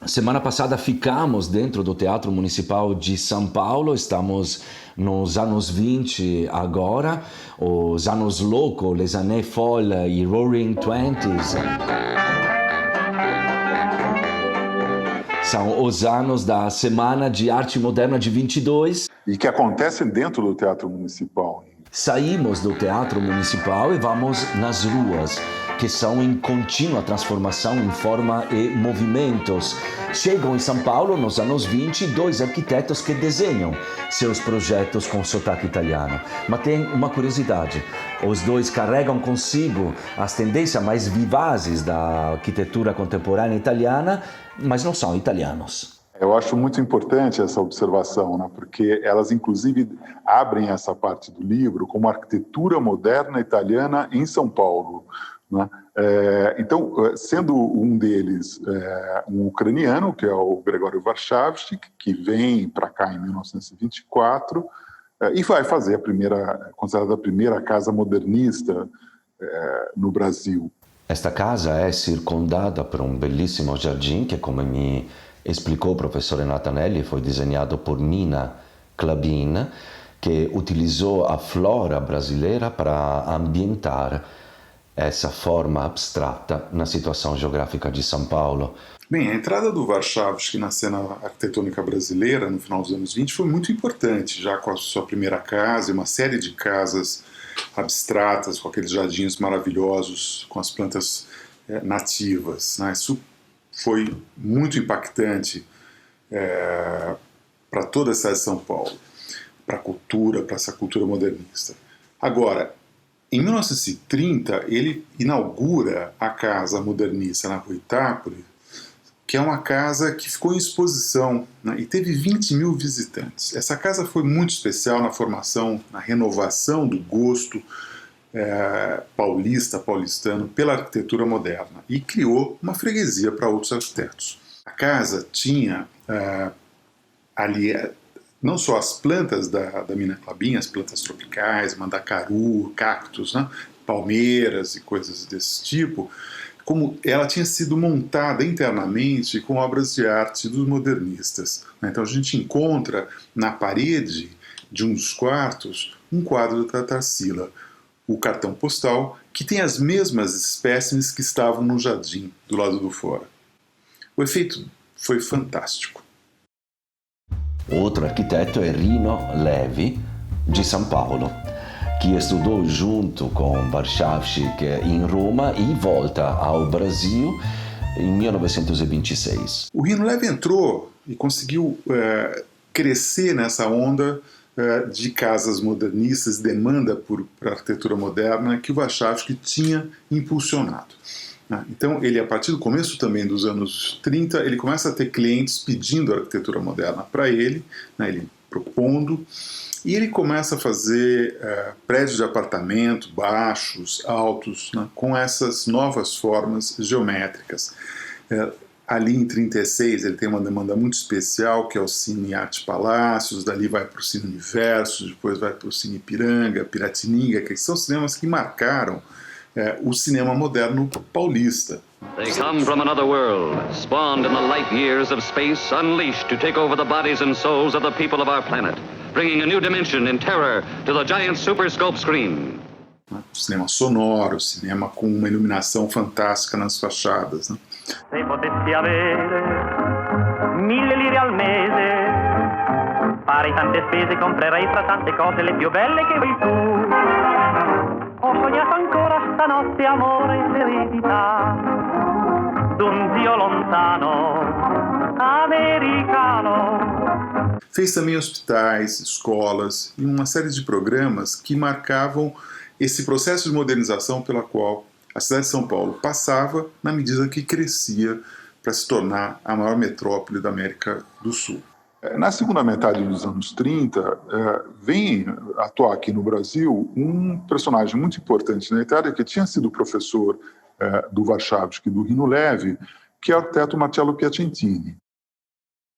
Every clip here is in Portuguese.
Semana passada ficamos dentro do Teatro Municipal de São Paulo, estamos nos anos 20 agora, os anos loucos, les années folles e Roaring Twenties. São os anos da Semana de Arte Moderna de 22. E que acontecem dentro do Teatro Municipal. Saímos do Teatro Municipal e vamos nas ruas, que são em contínua transformação em forma e movimentos. Chegam em São Paulo, nos anos 20, dois arquitetos que desenham seus projetos com sotaque italiano. Mas tem uma curiosidade, os dois carregam consigo as tendências mais vivazes da arquitetura contemporânea italiana, mas não são italianos. Eu acho muito importante essa observação, né? Porque elas, inclusive, abrem essa parte do livro como arquitetura moderna italiana em São Paulo, né? Então, sendo um deles um ucraniano, que é o Gregório Warszawski, que vem para cá em 1924 e vai fazer considerada a primeira casa modernista no Brasil. Esta casa é circundada por um belíssimo jardim que, como me explicou o professor Natanelli, foi desenhado por Nina Klabin, que utilizou a flora brasileira para ambientar essa forma abstrata na situação geográfica de São Paulo. Bem, a entrada do Warszawski na cena arquitetônica brasileira no final dos anos 20 foi muito importante, já com a sua primeira casa e uma série de casas abstratas, com aqueles jardins maravilhosos, com as plantas nativas, né? Isso foi muito impactante para toda a cidade de São Paulo, para a cultura, para essa cultura modernista. Agora, em 1930, ele inaugura a Casa Modernista na Rua Itápolis, que é uma casa que ficou em exposição, né, e teve 20 mil visitantes. Essa casa foi muito especial na formação, na renovação do gosto paulistano pela arquitetura moderna e criou uma freguesia para outros arquitetos. A casa tinha ali não só as plantas da Nina Klabin, as plantas tropicais, mandacaru, cactos, né, palmeiras e coisas desse tipo, como ela tinha sido montada internamente com obras de arte dos modernistas. Então a gente encontra na parede de um dos quartos um quadro da Tarsila, o cartão postal, que tem as mesmas espécimes que estavam no jardim do lado do fora. O efeito foi fantástico. Outro arquiteto é Rino Levi, de São Paulo, que estudou junto com Warszawski em Roma e volta ao Brasil em 1926. O Rino Levi entrou e conseguiu crescer nessa onda de casas modernistas, demanda por arquitetura moderna que o Warszawski tinha impulsionado. Então, ele, a partir do começo também dos anos 30, ele começa a ter clientes pedindo arquitetura moderna para ele, né, ele propondo, e ele começa a fazer prédios de apartamento, baixos, altos, né, com essas novas formas geométricas. Ali em 36 ele tem uma demanda muito especial, que é o Cine Arte Palácios, dali vai para o Cine Universo, depois vai para o Cine Ipiranga, Piratininga, que são cinemas que marcaram o cinema moderno paulista. They come from another world, spawned in the light years of space, unleashed to take over the bodies and souls of the people of our planet, bringing a new dimension in terror to the giant Superscope screen. O cinema sonoro, cinema com uma iluminação fantástica nas fachadas, né? Se potessi avere 1000 lire al mese, farei tante spese, comprerei fra tante cose le più belle che vuoi tu. Ho sognato ancora stanotte amore e serenità d'un zio lontano, americano. Fez também hospitais, escolas e uma série de programas que marcavam esse processo de modernização pela qual a cidade de São Paulo passava na medida que crescia para se tornar a maior metrópole da América do Sul. Na segunda metade dos anos 30, vem atuar aqui no Brasil um personagem muito importante na Itália, que tinha sido professor do Warszawski e do Rino Levi, que é o arquiteto Marcello Piacentini.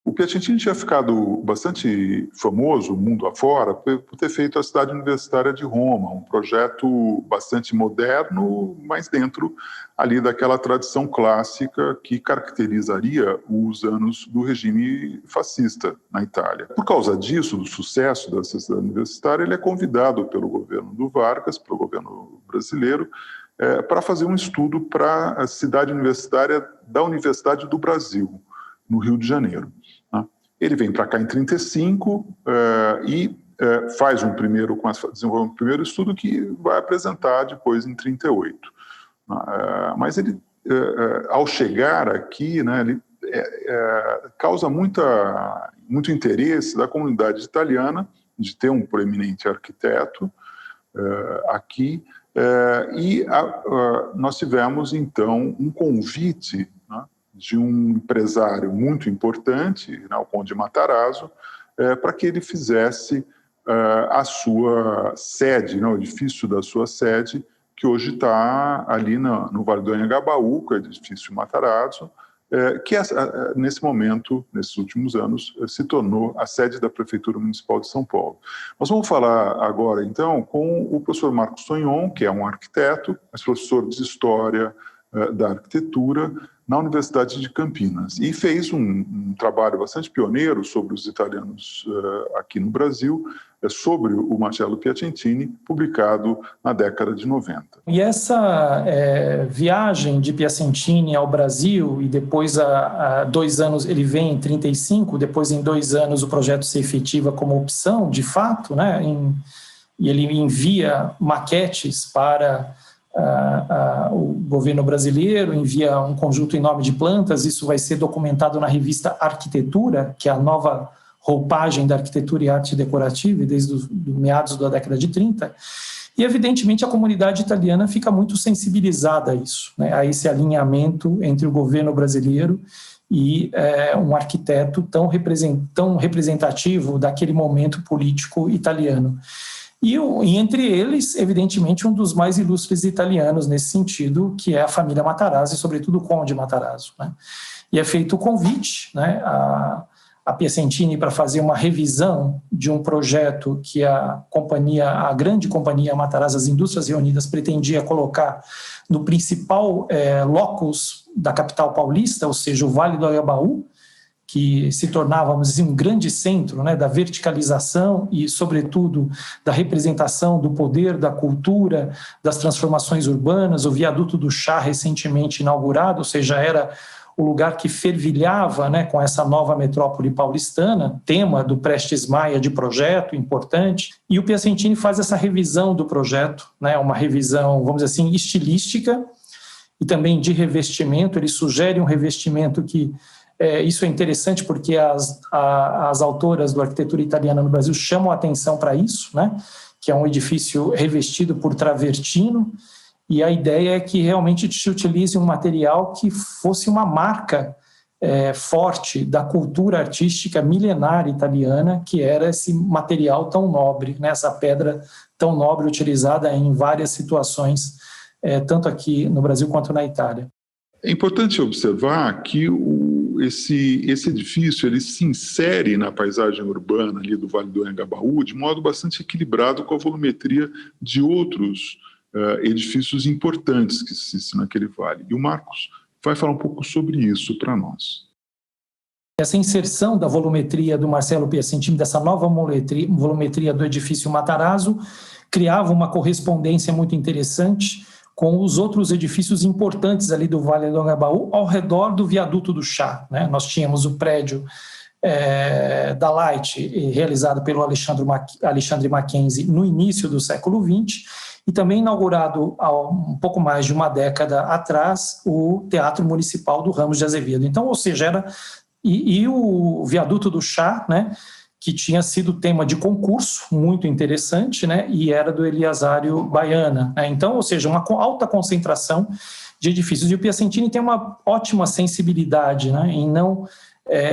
O Piacentini tinha ficado bastante famoso, mundo afora, por ter feito a Cidade Universitária de Roma, um projeto bastante moderno, mas dentro ali daquela tradição clássica que caracterizaria os anos do regime fascista na Itália. Por causa disso, do sucesso dessa Cidade Universitária, ele é convidado pelo governo do Vargas, pelo governo brasileiro, para fazer um estudo para a Cidade Universitária da Universidade do Brasil, no Rio de Janeiro. Ele vem para cá em 1935 e faz desenvolve um primeiro estudo que vai apresentar depois em 1938. Mas ele, ao chegar aqui, né, ele causa muito interesse da comunidade italiana de ter um proeminente arquiteto aqui, e nós tivemos, então, um convite, né, de um empresário muito importante, o Conde Matarazzo, para que ele fizesse a sua sede, o edifício da sua sede, que hoje está ali no Vale do Anhangabaú, que é o edifício Matarazzo, que nesse momento, nesses últimos anos, se tornou a sede da Prefeitura Municipal de São Paulo. Nós vamos falar agora, então, com o professor Marcos Tognon, que é um arquiteto, mas professor de História da Arquitetura na Universidade de Campinas, e fez um trabalho bastante pioneiro sobre os italianos aqui no Brasil, sobre o Marcello Piacentini, publicado na década de 90. E essa viagem de Piacentini ao Brasil, e depois há 2 anos, ele vem em 1935, depois em 2 anos o projeto se efetiva como opção, de fato, né, e ele envia maquetes para o governo brasileiro, envia um conjunto enorme de plantas. Isso vai ser documentado na revista Arquitetura, que é a nova roupagem da arquitetura e arte decorativa, desde os meados da década de 30, e evidentemente a comunidade italiana fica muito sensibilizada a isso, né, a esse alinhamento entre o governo brasileiro e um arquiteto tão representativo daquele momento político italiano. E entre eles, evidentemente, um dos mais ilustres italianos nesse sentido, que é a família Matarazzo, e sobretudo o Conde Matarazzo, né? E é feito o convite, né, a Piacentini para fazer uma revisão de um projeto que a grande companhia Matarazzo, as Indústrias Reunidas, pretendia colocar no principal locus da capital paulista, ou seja, o Vale do Anhangabaú, que se tornava, vamos dizer, um grande centro, né, da verticalização e, sobretudo, da representação do poder, da cultura, das transformações urbanas. O Viaduto do Chá, recentemente inaugurado, ou seja, era o lugar que fervilhava, né, com essa nova metrópole paulistana, tema do Prestes Maia de projeto importante. E o Piacentini faz essa revisão do projeto, né, uma revisão, vamos dizer assim, estilística e também de revestimento. Ele sugere um revestimento que isso é interessante porque as autoras da arquitetura italiana no Brasil chamam a atenção para isso, né? Que é um edifício revestido por travertino, e a ideia é que realmente se utilize um material que fosse uma marca forte da cultura artística milenar italiana, que era esse material tão nobre, né? Essa pedra tão nobre utilizada em várias situações, tanto aqui no Brasil quanto na Itália. É importante observar que esse edifício ele se insere na paisagem urbana ali do Vale do Anhangabaú de modo bastante equilibrado com a volumetria de outros edifícios importantes que existem naquele vale. E o Marcos vai falar um pouco sobre isso para nós. Essa inserção da volumetria do Marcello Piacentini, dessa nova volumetria do edifício Matarazzo, criava uma correspondência muito interessante com os outros edifícios importantes ali do Vale do Anhangabaú, ao redor do Viaduto do Chá, né? Nós tínhamos o prédio da Light, realizado pelo Alexandre Mackenzie no início do século XX, e também inaugurado há um pouco mais de uma década atrás o Teatro Municipal do Ramos de Azevedo. Então, ou seja, era... E o Viaduto do Chá, né, que tinha sido tema de concurso, muito interessante, né, e era do Eliasário Baiana, né? Então, ou seja, uma alta concentração de edifícios. E o Piacentini tem uma ótima sensibilidade, né,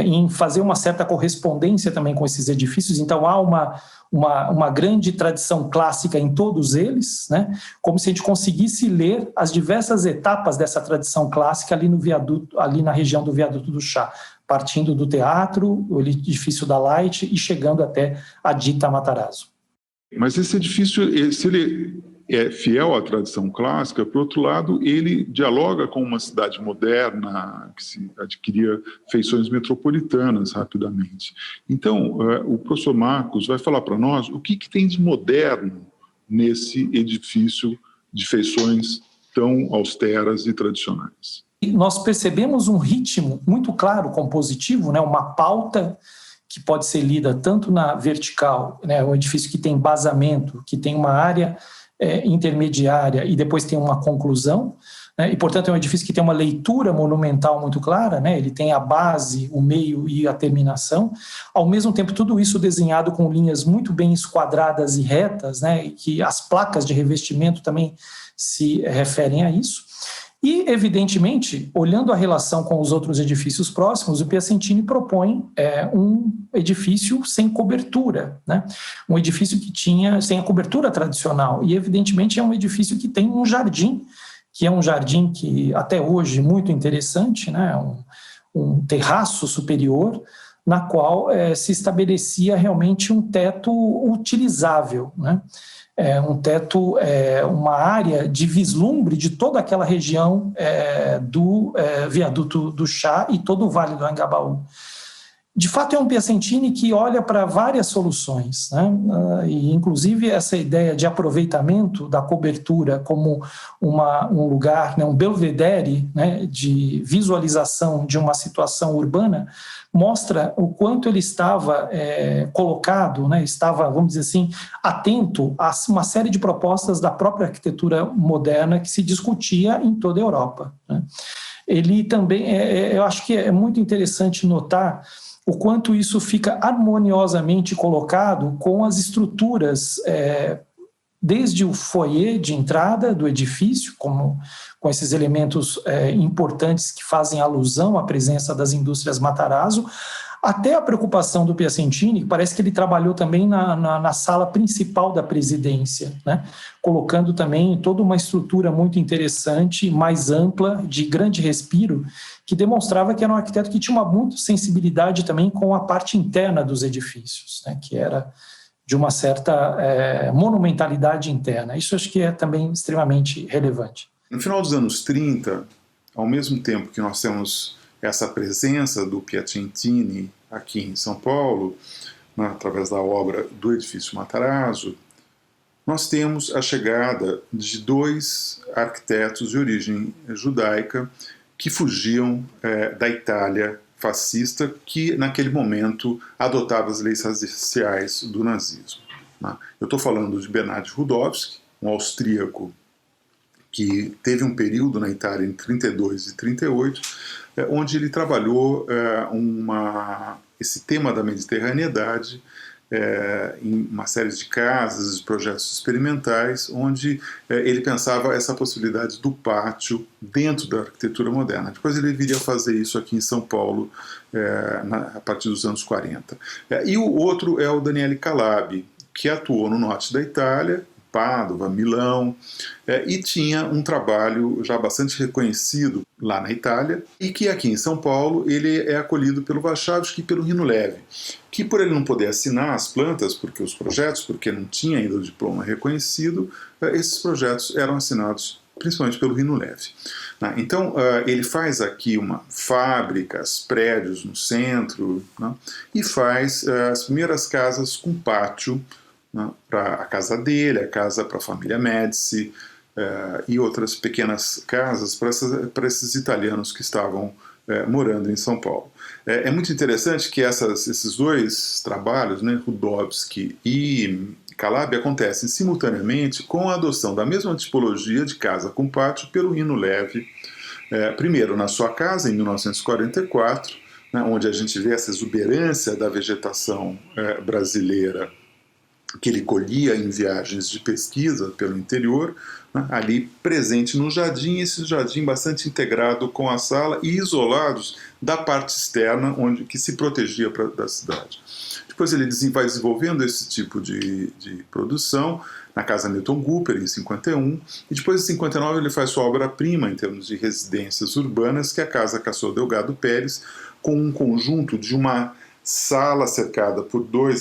em fazer uma certa correspondência também com esses edifícios. Então, há uma grande tradição clássica em todos eles, né, como se a gente conseguisse ler as diversas etapas dessa tradição clássica ali no viaduto, ali na região do Viaduto do Chá. partindo do teatro, o edifício da Light e chegando até a dita Matarazzo. Mas esse edifício, se ele é fiel à tradição clássica, por outro lado, ele dialoga com uma cidade moderna que se adquiria feições metropolitanas rapidamente. Então, o professor Marcos vai falar para nós o que tem de moderno nesse edifício de feições tão austeras e tradicionais. Nós percebemos um ritmo muito claro, compositivo, né, uma pauta que pode ser lida tanto na vertical, né, um edifício que tem basamento, que tem uma área intermediária e depois tem uma conclusão, né, e, portanto, é um edifício que tem uma leitura monumental muito clara, né, ele tem a base, o meio e a terminação, ao mesmo tempo tudo isso desenhado com linhas muito bem esquadradas e retas, né, e que as placas de revestimento também se referem a isso. E, evidentemente, olhando a relação com os outros edifícios próximos, o Piacentini propõe um edifício sem cobertura, né? Um edifício que tinha sem a cobertura tradicional. E, evidentemente, é um edifício que tem um jardim, que é um jardim que, até hoje, muito interessante, né? Um terraço superior, na qual se estabelecia realmente um teto utilizável, né? Um teto, uma área de vislumbre de toda aquela região do viaduto do Chá e todo o Vale do Anhangabaú. De fato, é um Piacentini que olha para várias soluções, né? E, inclusive, essa ideia de aproveitamento da cobertura como um lugar, né, um belvedere, né, de visualização de uma situação urbana, mostra o quanto ele estava colocado, né, estava, vamos dizer assim, atento a uma série de propostas da própria arquitetura moderna que se discutia em toda a Europa, né? Ele também, eu acho que é muito interessante notar o quanto isso fica harmoniosamente colocado com as estruturas, desde o foyer de entrada do edifício, com esses elementos importantes que fazem alusão à presença das indústrias Matarazzo, até a preocupação do Piacentini, que parece que ele trabalhou também na sala principal da presidência, né? Colocando também toda uma estrutura muito interessante, mais ampla, de grande respiro, que demonstrava que era um arquiteto que tinha muita sensibilidade também com a parte interna dos edifícios, né? Que era de uma certa monumentalidade interna. Isso acho que é também extremamente relevante. No final dos anos 30, ao mesmo tempo que nós temos essa presença do Piacentini aqui em São Paulo, né, através da obra do edifício Matarazzo, nós temos a chegada de dois arquitetos de origem judaica que fugiam da Itália fascista, que naquele momento adotava as leis raciais do nazismo, né? Eu estou falando de Bernard Rudowski, um austríaco que teve um período na Itália em 32 e 38, onde ele trabalhou esse tema da mediterraneidade em uma série de casas, de projetos experimentais, onde ele pensava essa possibilidade do pátio dentro da arquitetura moderna. Depois ele viria a fazer isso aqui em São Paulo a partir dos anos 40. E o outro é o Daniele Calabi, que atuou no norte da Itália, Pádua, Milão, e tinha um trabalho já bastante reconhecido lá na Itália, e que aqui em São Paulo ele é acolhido pelo Warszawski e pelo Rino Leve, que por ele não poder assinar as plantas, porque não tinha ainda o diploma reconhecido, esses projetos eram assinados principalmente pelo Rino Leve. Então ele faz aqui fábricas, prédios no centro, né, e faz as primeiras casas com pátio, para a casa dele, a casa para a família Médici, e outras pequenas casas para esses italianos que estavam morando em São Paulo. É muito interessante que esses dois trabalhos, né, Rudowski e Calabi, acontecem simultaneamente com a adoção da mesma tipologia de casa com pátio pelo Rino Leve, primeiro na sua casa, em 1944, né, onde a gente vê essa exuberância da vegetação brasileira que ele colhia em viagens de pesquisa pelo interior, né, ali presente no jardim, esse jardim bastante integrado com a sala e isolados da parte externa que se protegia da cidade. Depois ele vai desenvolvendo esse tipo de produção, na Casa Newton Cooper, em 51, e depois, em 59, ele faz sua obra-prima em termos de residências urbanas, que é a Casa Caçador Delgado Pérez, com um conjunto de uma sala cercada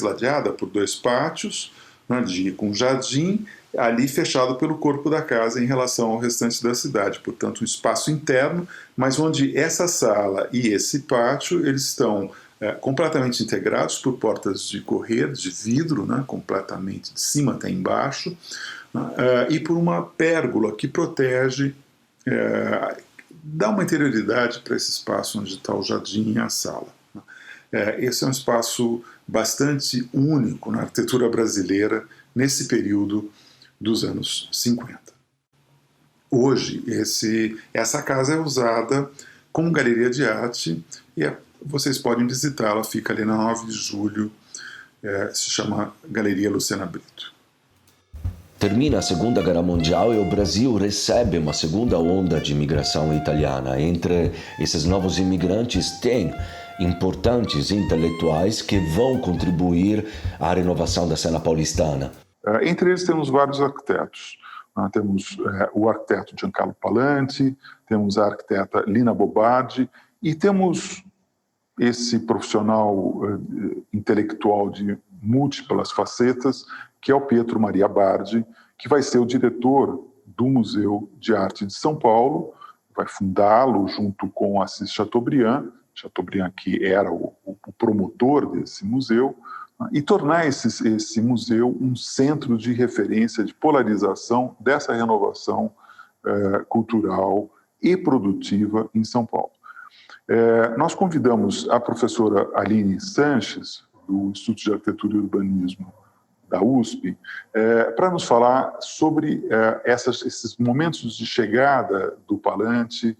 ladeada por dois pátios, né, com jardim, ali fechado pelo corpo da casa em relação ao restante da cidade. Portanto, um espaço interno, mas onde essa sala e esse pátio eles estão completamente integrados por portas de correr, de vidro, né, completamente de cima até embaixo, e por uma pérgola que protege, dá uma interioridade para esse espaço onde está o jardim e a sala. Esse é um espaço bastante único na arquitetura brasileira nesse período dos anos 50. Hoje, essa casa é usada como galeria de arte e vocês podem visitá-la, fica ali na 9 de julho, se chama Galeria Luciana Brito. Termina a Segunda Guerra Mundial e o Brasil recebe uma segunda onda de imigração italiana. Entre esses novos imigrantes tem importantes intelectuais que vão contribuir à renovação da cena paulistana. Entre eles temos vários arquitetos. Temos o arquiteto Giancarlo Palanti, temos a arquiteta Lina Bobardi e temos esse profissional intelectual de múltiplas facetas, que é o Pietro Maria Bardi, que vai ser o diretor do Museu de Arte de São Paulo, vai fundá-lo junto com Assis Chateaubriand, que era o promotor desse museu, e tornar esse museu um centro de referência, de polarização dessa renovação cultural e produtiva em São Paulo. Nós convidamos a professora Aline Sanches, do Instituto de Arquitetura e Urbanismo da USP, para nos falar sobre esses momentos de chegada do Palanti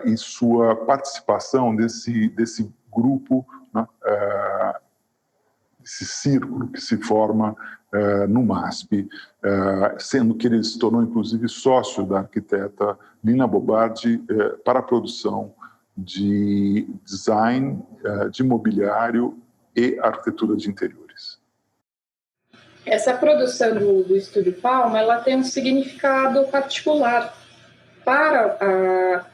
e sua participação desse grupo, né, esse círculo que se forma no MASP, sendo que ele se tornou, inclusive, sócio da arquiteta Lina Bobardi para a produção de design, de mobiliário e arquitetura de interiores. Essa produção do Estúdio Palma, ela tem um significado particular para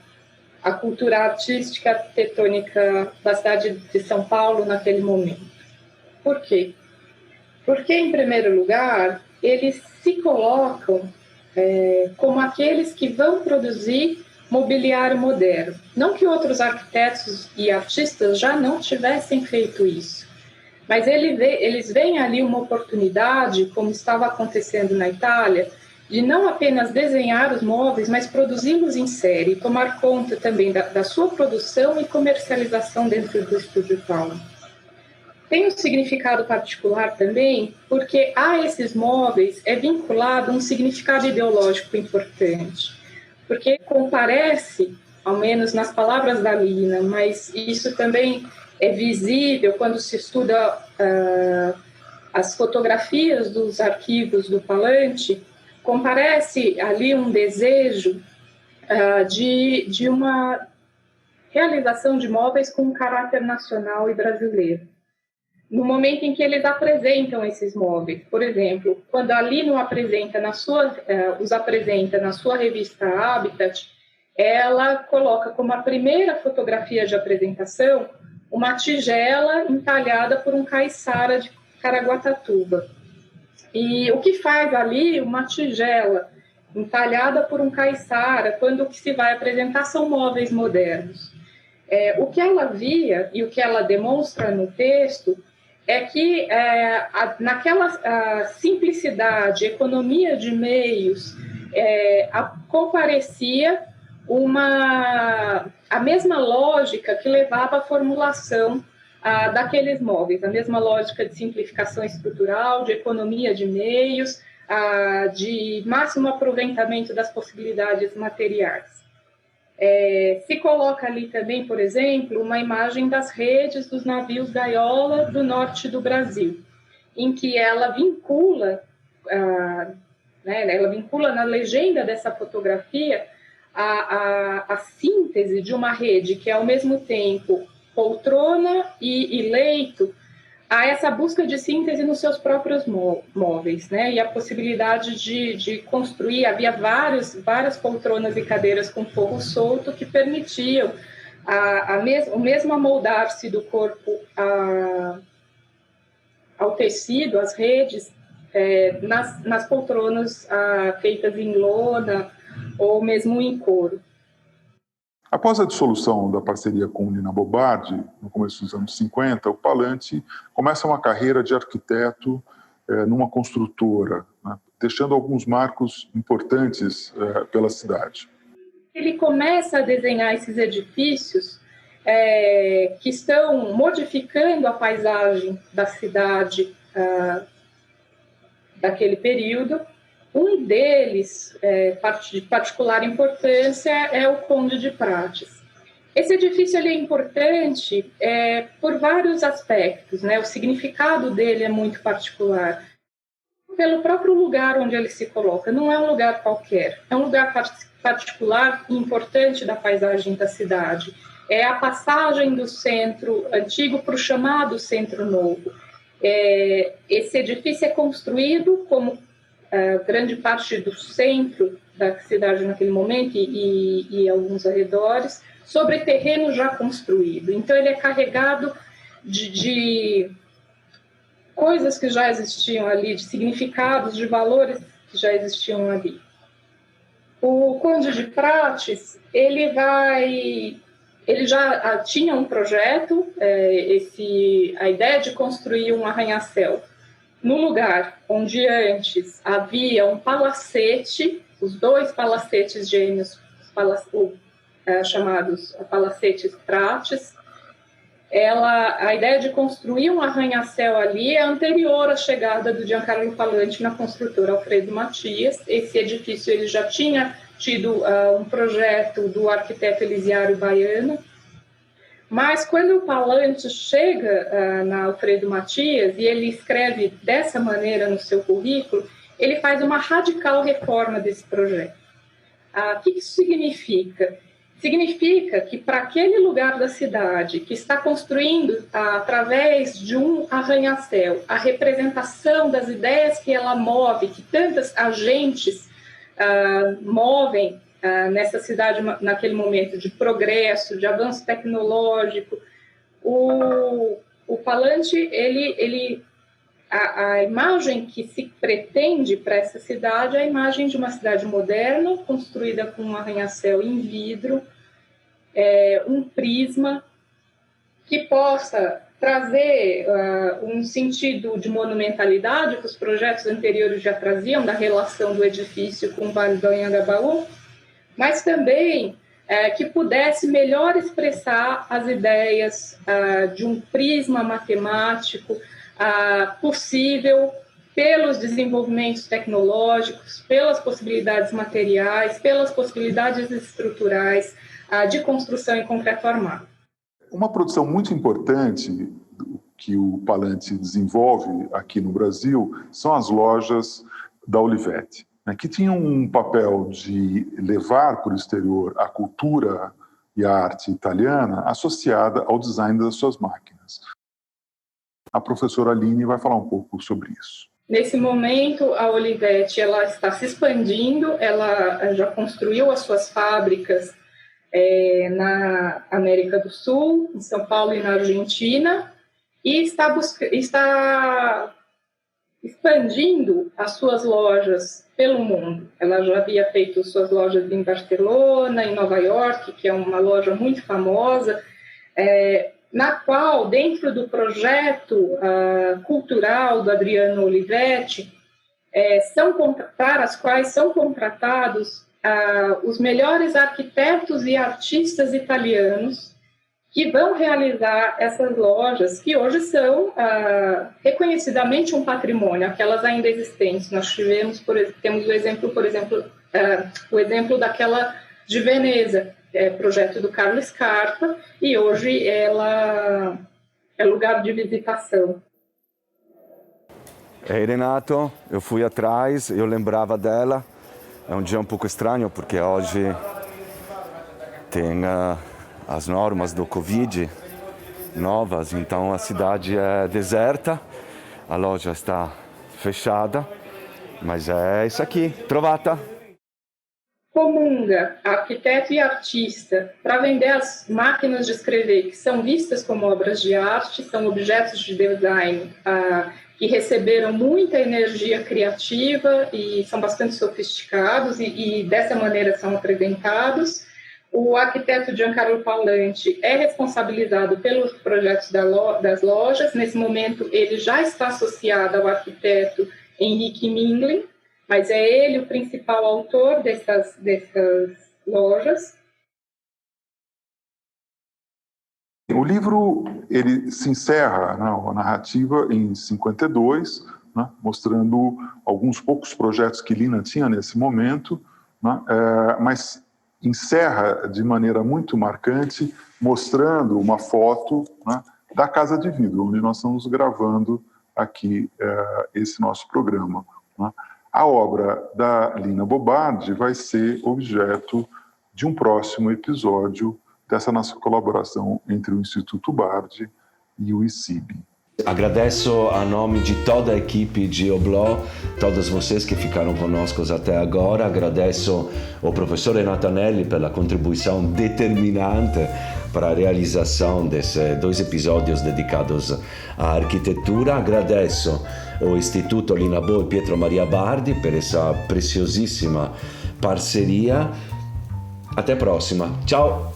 a cultura artística arquitetônica da cidade de São Paulo naquele momento. Por quê? Porque, em primeiro lugar, eles se colocam como aqueles que vão produzir mobiliário moderno. Não que outros arquitetos e artistas já não tivessem feito isso, mas eles veem ali uma oportunidade, como estava acontecendo na Itália, de não apenas desenhar os móveis, mas produzi-los em série, tomar conta também da sua produção e comercialização dentro do Estúdio Palma. Tem um significado particular também, porque a esses móveis é vinculado um significado ideológico importante, porque comparece, ao menos nas palavras da Lina, mas isso também é visível quando se estuda as fotografias dos arquivos do Palanti, comparece ali um desejo de uma realização de móveis com um caráter nacional e brasileiro. No momento em que eles apresentam esses móveis, por exemplo, quando a Lina os apresenta na sua revista Habitat, ela coloca como a primeira fotografia de apresentação uma tigela entalhada por um caiçara de Caraguatatuba. E o que faz ali uma tigela entalhada por um caiçara, quando o que se vai apresentar são móveis modernos? O que ela via e o que ela demonstra no texto é que naquela simplicidade, economia de meios, comparecia a mesma lógica que levava à formulação daqueles móveis, a mesma lógica de simplificação estrutural, de economia de meios, de máximo aproveitamento das possibilidades materiais. Se coloca ali também, por exemplo, uma imagem das redes dos navios gaiola do norte do Brasil, em que ela vincula na legenda dessa fotografia a síntese de uma rede que é, ao mesmo tempo, poltrona e leito, há essa busca de síntese nos seus próprios móveis, né? E a possibilidade de construir, havia várias poltronas e cadeiras com forro solto que permitiam o mesmo amoldar-se do corpo ao tecido, às redes, nas poltronas feitas em lona ou mesmo em couro. Após a dissolução da parceria com Lina Bobardi, no começo dos anos 50, o Pallanti começa uma carreira de arquiteto numa construtora, né, deixando alguns marcos importantes pela cidade. Ele começa a desenhar esses edifícios que estão modificando a paisagem da cidade daquele período. Um deles, de particular importância, é o Conde de Prates. Esse edifício ele é importante por vários aspectos, né? O significado dele é muito particular. Pelo próprio lugar onde ele se coloca, não é um lugar qualquer, é um lugar particular e importante da paisagem da cidade. É a passagem do centro antigo para o chamado centro novo. Esse edifício é construído como grande parte do centro da cidade naquele momento e alguns arredores, sobre terreno já construído. Então, ele é carregado de coisas que já existiam ali, de significados, de valores que já existiam ali. O Conde de Prates, ele já tinha um projeto, a ideia de construir um arranha-céu no lugar onde antes havia um palacete, os dois palacetes gêmeos, chamados palacetes Prates. A ideia de construir um arranha-céu ali é anterior à chegada do Giancarlo Pallanti na construtora Alfredo Matias. Esse edifício ele já tinha tido um projeto do arquiteto Elisiário Baiano, mas quando o Pallanti chega na Alfredo Matias e ele escreve dessa maneira no seu currículo, ele faz uma radical reforma desse projeto. O que isso significa? Significa que para aquele lugar da cidade que está construindo, através de um arranha-céu, a representação das ideias que ela move, que tantas agentes movem nessa cidade naquele momento de progresso, de avanço tecnológico, o Pallanti, a imagem que se pretende para essa cidade é a imagem de uma cidade moderna, construída com um arranha-céu em vidro, um prisma, que possa trazer um sentido de monumentalidade que os projetos anteriores já traziam, da relação do edifício com o Vale do Anhangabaú, mas também que pudesse melhor expressar as ideias de um prisma matemático possível pelos desenvolvimentos tecnológicos, pelas possibilidades materiais, pelas possibilidades estruturais de construção em concreto armado. Uma produção muito importante que o Pallanti desenvolve aqui no Brasil são as lojas da Olivetti, né, que tinham um papel de levar para o exterior a cultura e a arte italiana associada ao design das suas máquinas. A professora Aline vai falar um pouco sobre isso. Nesse momento, a Olivetti ela está se expandindo, ela já construiu as suas fábricas na América do Sul, em São Paulo e na Argentina, e está expandindo as suas lojas pelo mundo. Ela já havia feito suas lojas em Barcelona, em Nova York, que é uma loja muito famosa, na qual, dentro do projeto cultural do Adriano Olivetti, para as quais são contratados os melhores arquitetos e artistas italianos que vão realizar essas lojas, que hoje são reconhecidamente um patrimônio, aquelas ainda existentes. Nós temos o exemplo, por exemplo, o exemplo daquela de Veneza, projeto do Carlo Scarpa, e hoje ela é lugar de visitação. Renato, eu fui atrás, eu lembrava dela. É um dia um pouco estranho, porque hoje tem as normas do Covid novas, então a cidade é deserta, a loja está fechada, mas é isso aqui, trovata. Comunga, arquiteto e artista, para vender as máquinas de escrever, que são vistas como obras de arte, são objetos de design que receberam muita energia criativa e são bastante sofisticados e dessa maneira são apresentados. O arquiteto Giancarlo Paolante é responsabilizado pelos projetos das lojas. Nesse momento, ele já está associado ao arquiteto Henrique Minglin, mas é ele o principal autor dessas lojas. O livro ele se encerra, né, a narrativa em 52, né, mostrando alguns poucos projetos que Lina tinha nesse momento, né, mas encerra de maneira muito marcante, mostrando uma foto, né, da Casa de Vidro, onde nós estamos gravando aqui esse nosso programa, né. A obra da Lina Bobardi vai ser objeto de um próximo episódio dessa nossa colaboração entre o Instituto Bardi e o ICIB. Agradeço a nome de toda a equipe de Oblò, todos vocês que ficaram conosco até agora. Agradeço ao professor Renato Anelli pela contribuição determinante para a realização desses 2 episódios dedicados à arquitetura. Agradeço ao Instituto Lina Bo e Pietro Maria Bardi per essa preciosissima parceria. Até a próxima. Ciao!